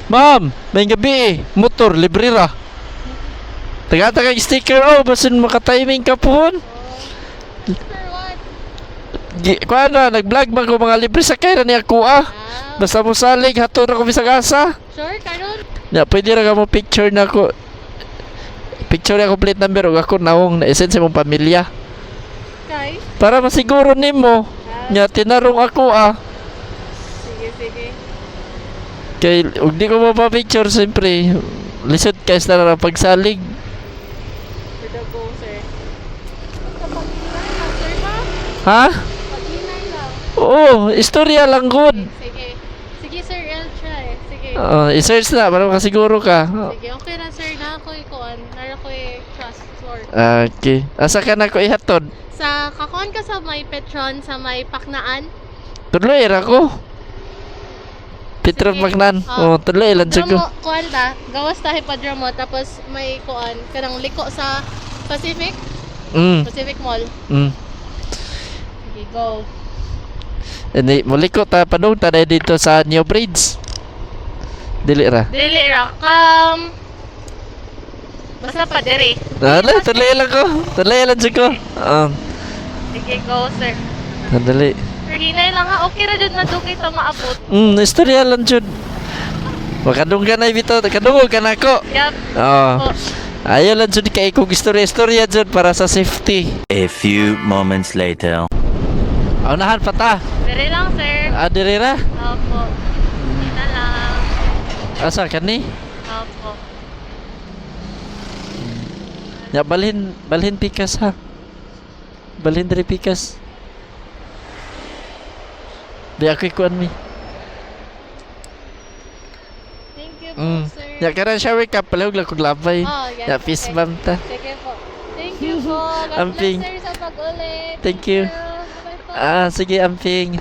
Ma'am, may gabi eh. Motor, libre ra. Taga-taga sticker, oh, basin maka-timing ka po. For what? Kuha na, nag-vlog man ko mga libre sa kaya ni ako ah. Basta mo salig, hatun ako bisag asa. Sure, karon? Ya, pwede ra ka mo picture na ako. Picture na complete number o ako naong na-essence mong pamilya. Kay? Para masiguro nimo. Nya, tinarong ako ah. Sige, sige. Kay, ug di ko mapapicture, siyempre. Lisod kayo na lang pagsalig. Pwede po, sir. Pag-inay lang, sir, ma? Ha? Pag-inay lang. Oo, istorya lang good. Sige. Sige, sir, I'll try. Sige. I-search na para makasiguro ka. Sige, okay na, sir. Na ako'y kuan. Na ako'y trust work. Okay. Asa ka na ko ihatod? Sa kakuan ka sa may Petron, sa may Paknaan. Tuloy ra ko. Petra Sige. Magnan. Oh. Tuloy lang siya ko. Dramo, kuan ta. Gawas tayo pa dramo. Tapos may kuan. Kanang liko sa Pacific. Pacific Mall. Sige, go. Hindi, muli ko ta padung ta na dito sa New Bridge. Dili ra. Dili ra. Basta pa diri. Dali, tuloy lang ko. Tuloy lang siya ko. Sige, go, sir. Dali. Hinay lang ha. Okay ra dyan na doon kita maabot. Istorya lang jud. Makadung ka na bitaw, kadungog ka na ko. Yup. Oh. Oh. Ayaw lang jud kay kog istorya jud para sa safety. A few moments later. Unahan pa ta. Diri lang, sir. Diri ra. Opo. Hina lang. Asa kani? Opo. Ya balhin pikas ha. Balhin diri pikas. Di ako ikuan mi. Thank you po, sir. Ya karan shower ka palihog lang kog labay. Oh, yes, Ya fist okay. bump ta. Sige po. Thank you po. God Amping. bless, sir, sa pag-ulit. Thank you. Bye-bye po. Sige amping.